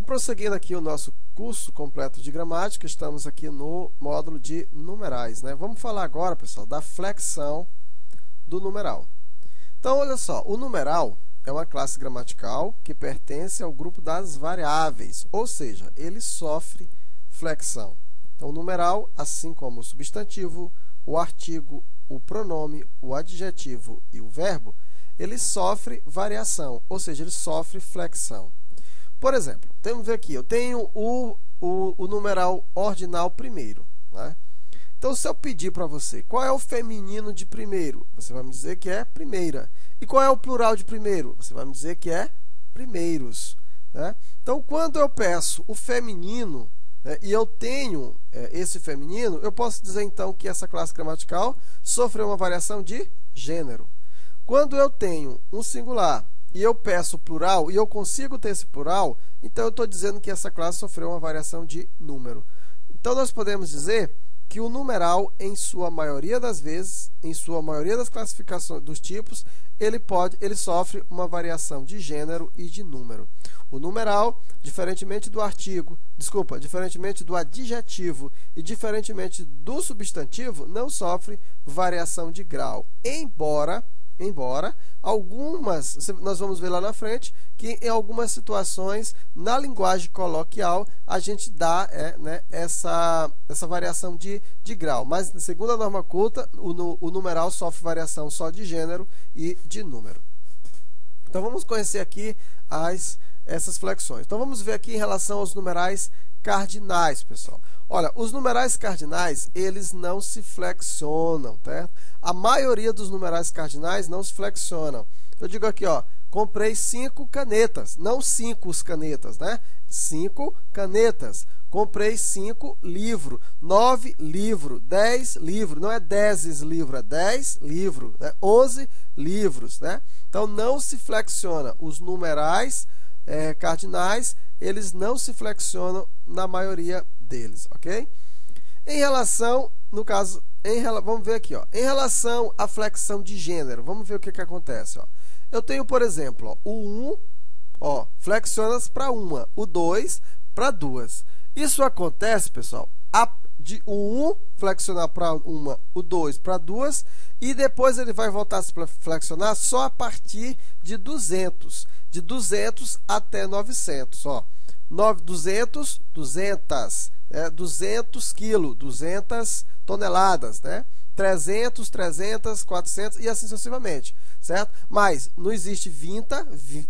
prosseguindo aqui o nosso curso completo de gramática, estamos aqui no módulo de numerais, né? Vamos falar agora, pessoal, da flexão do numeral. Então, olha só, o numeral é uma classe gramatical que pertence ao grupo das variáveis, ou seja, ele sofre flexão. Então, o numeral, assim como o substantivo, o artigo, o pronome, o adjetivo e o verbo, ele sofre variação, ou seja, ele sofre flexão. Por exemplo, vamos ver aqui, eu tenho o numeral ordinal primeiro, né? Então, se eu pedir para você qual é o feminino de primeiro, você vai me dizer que é primeira. E qual é o plural de primeiro? Você vai me dizer que é primeiros, né? Então, quando eu peço o feminino, né, e eu tenho esse feminino, eu posso dizer então que essa classe gramatical sofreu uma variação de gênero. Quando eu tenho um singular e eu peço plural e eu consigo ter esse plural, então eu estou dizendo que essa classe sofreu uma variação de número. Então, nós podemos dizer que o numeral, em sua maioria das vezes, em sua maioria das classificações dos tipos, ele sofre uma variação de gênero e de número. O numeral, diferentemente do adjetivo e diferentemente do substantivo, não sofre variação de grau, embora algumas, nós vamos ver lá na frente, que em algumas situações, na linguagem coloquial, a gente dá essa variação de grau. Mas, segundo a norma culta, o numeral sofre variação só de gênero e de número. Então, vamos conhecer aqui essas flexões. Então, vamos ver aqui em relação aos numerais cardinais, pessoal. Olha, os numerais cardinais, eles não se flexionam, certo? A maioria dos numerais cardinais não se flexionam. Eu digo aqui, ó, comprei 5 canetas, não 5 canetas, né? 5 canetas. Comprei 5 livros, 9 livros, 10 livros, não é 10 livros, é 10 livros, né? 11 livros, né? Então, não se flexiona. Os numerais cardinais, eles não se flexionam na maioria deles, ok? Em relação, no caso, vamos ver aqui, ó, em relação à flexão de gênero, vamos ver o que acontece, ó. Eu tenho, por exemplo, ó, o 1, ó, flexiona para uma, o 2 para duas. Isso acontece, pessoal, de o 1 flexionar para uma, o 2 para duas, e depois ele vai voltar a se flexionar só a partir de 200. De 200 até 900, ó. 200, 200 quilos, 200 toneladas, né? 300, 300, 400 e assim sucessivamente, certo? Mas não existe 20,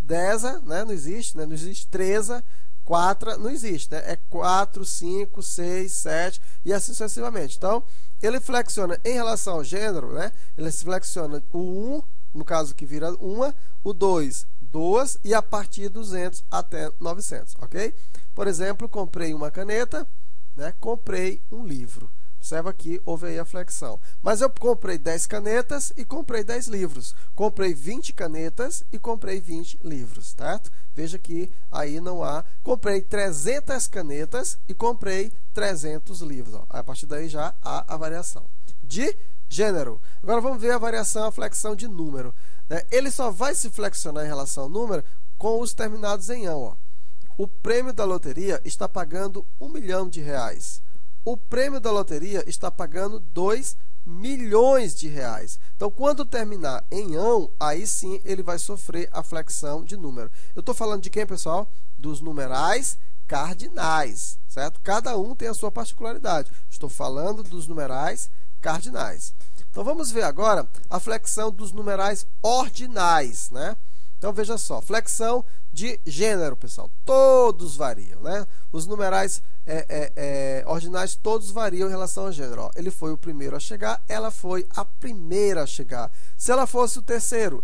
10, né? Não existe, né? Não existe 13, 4, não existe, né? É 4, 5, 6, 7 e assim sucessivamente. Então, ele flexiona em relação ao gênero, né? Ele se flexiona o 1, no caso que vira 1, o 2, 2 e a partir de 200 até 900, ok? Por exemplo, comprei uma caneta, né? Comprei um livro. Observa aqui, houve aí a flexão. Mas eu comprei 10 canetas e comprei 10 livros. Comprei 20 canetas e comprei 20 livros, certo? Veja que aí não há... Comprei 300 canetas e comprei 300 livros. Ó. A partir daí já há a variação de gênero. Agora vamos ver a variação, a flexão de número. Ele só vai se flexionar em relação ao número com os terminados em ão. Ó. O prêmio da loteria está pagando R$1 milhão. O prêmio da loteria está pagando 2 milhões de reais. Então, quando terminar em ão, aí sim ele vai sofrer a flexão de número. Eu estou falando de quem, pessoal? Dos numerais cardinais, certo? Cada um tem a sua particularidade. Estou falando dos numerais cardinais. Então, vamos ver agora a flexão dos numerais ordinais, né? Então, veja só, flexão de gênero, pessoal, todos variam, né? Os numerais ordinais todos variam em relação ao gênero. Ó, ele foi o primeiro a chegar, ela foi a primeira a chegar. Se ela fosse o terceiro,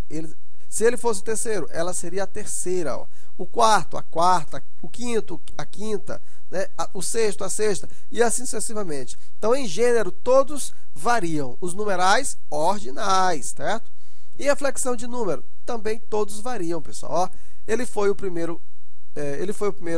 se ele fosse o terceiro, ela seria a terceira. Ó. O quarto, a quarta, o quinto, a quinta, né? O sexto, a sexta, e assim sucessivamente. Então, em gênero, todos variam. Os numerais ordinais, certo? E a flexão de número? Também todos variam, pessoal. Ó, ele foi o primeiro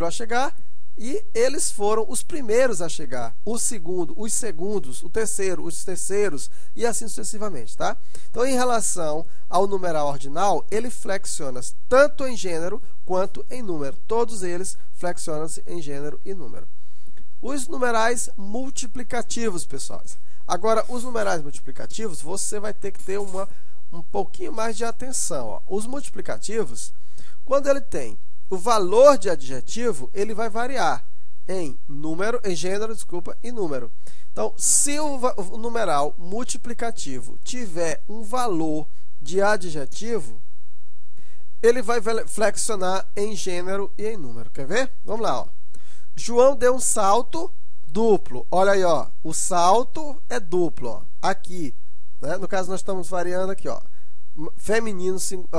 a chegar, E eles foram os primeiros a chegar, o segundo, os segundos, o terceiro, os terceiros e assim sucessivamente, tá? Então, em relação ao numeral ordinal, ele flexiona tanto em gênero quanto em número. Todos eles flexionam-se em gênero e número. Os numerais multiplicativos, pessoal. Agora, os numerais multiplicativos, você vai ter que ter um pouquinho mais de atenção. Ó. Os multiplicativos, quando ele tem o valor de adjetivo, ele vai variar em gênero, e número. Então, se o numeral multiplicativo tiver um valor de adjetivo, ele vai flexionar em gênero e em número. Quer ver? Vamos lá. Ó. João deu um salto duplo. Olha aí, ó. O salto é duplo. Ó. Aqui, né? No caso, nós estamos variando aqui, ó.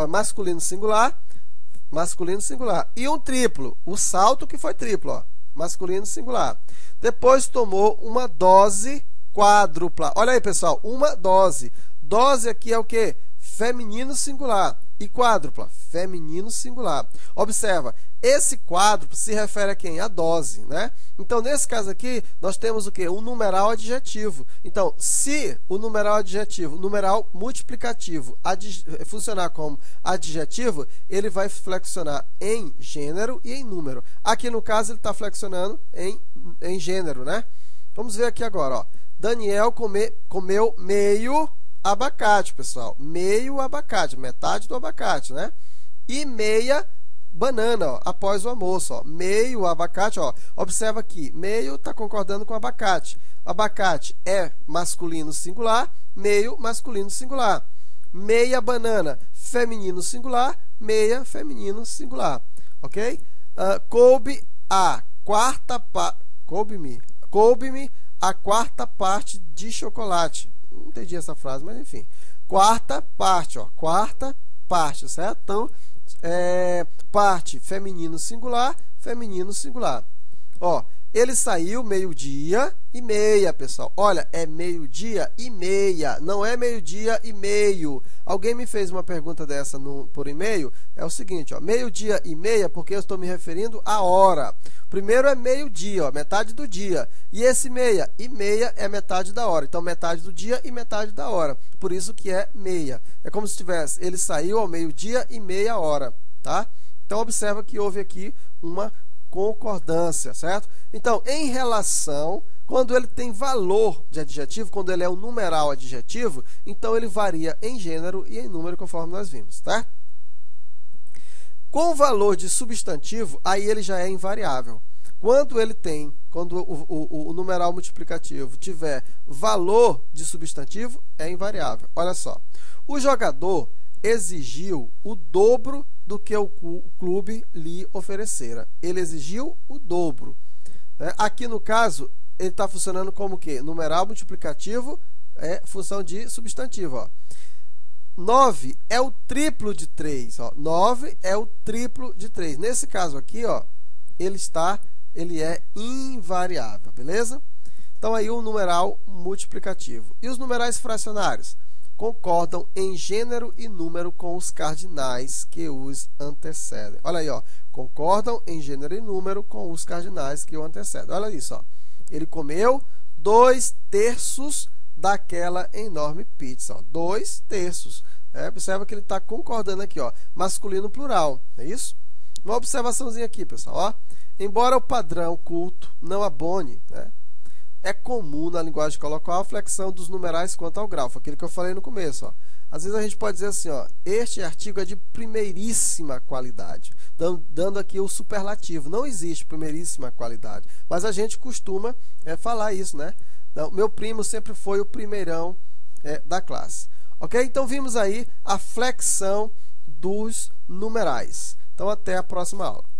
Masculino singular, masculino singular. E um triplo, o salto que foi triplo, ó, masculino singular. Depois tomou uma dose quádrupla. Olha aí, pessoal, uma dose. Dose aqui é o quê? Feminino singular. E quádrupla, feminino singular. Observa, esse quádruplo se refere a quem? A dose, né? Então, nesse caso aqui, nós temos o quê? Um numeral adjetivo. Então, se o numeral adjetivo, numeral multiplicativo, funcionar como adjetivo, ele vai flexionar em gênero e em número. Aqui, no caso, ele está flexionando em gênero, né? Vamos ver aqui agora, ó. Daniel comeu meio abacate, pessoal. Meio abacate, metade do abacate, né? E meia banana, ó, após o almoço, ó. Meio abacate, ó. Observa aqui, meio está concordando com abacate. Abacate é masculino singular, meio masculino singular. Meia banana, feminino singular, meia feminino singular, ok? Coube-me a quarta parte de chocolate. Não entendi essa frase, mas enfim. Quarta parte, ó. Quarta parte, certo? Então, parte feminino singular, feminino singular. Ó, ele saiu meio-dia e meia, pessoal. Olha, é meio-dia e meia, não é meio-dia e meio. Alguém me fez uma pergunta dessa por e-mail. É o seguinte, ó, meio-dia e meia, porque eu estou me referindo à hora. Primeiro é meio-dia, ó, metade do dia. E esse meia e meia é metade da hora. Então, metade do dia e metade da hora. Por isso que é meia. É como se tivesse, ele saiu ao meio-dia e meia hora, tá? Então, observa que houve aqui uma concordância, certo? Então, em relação, quando ele tem valor de adjetivo, quando ele é um numeral adjetivo, então ele varia em gênero e em número, conforme nós vimos, tá? Com o valor de substantivo, aí ele já é invariável. Quando o numeral multiplicativo tiver valor de substantivo, é invariável. Olha só, o jogador exigiu o dobro do que o clube lhe oferecera. Ele exigiu o dobro. Aqui, no caso, ele está funcionando como o quê? Numeral multiplicativo é função de substantivo. Ó. 9 é o triplo de 3. Ó. 9 é o triplo de 3. Nesse caso aqui, ó, ele é invariável, beleza? Então, aí o numeral multiplicativo. E os numerais fracionários? Concordam em gênero e número com os cardinais que os antecedem. Olha aí, ó, concordam em gênero e número com os cardinais que o antecedem. Olha isso, ó. Ele comeu 2/3 daquela enorme pizza. Ó. 2/3. Observa que ele está concordando aqui, ó, masculino plural, é isso? Uma observaçãozinha aqui, pessoal. Ó. Embora o padrão culto não abone, né? É comum na linguagem coloquial a flexão dos numerais quanto ao grau. Foi aquilo que eu falei no começo. Ó. Às vezes a gente pode dizer assim, ó, este artigo é de primeiríssima qualidade, dando aqui o superlativo. Não existe primeiríssima qualidade, mas a gente costuma falar isso, né? Então, meu primo sempre foi o primeirão da classe. Ok? Então, vimos aí a flexão dos numerais. Então, até a próxima aula.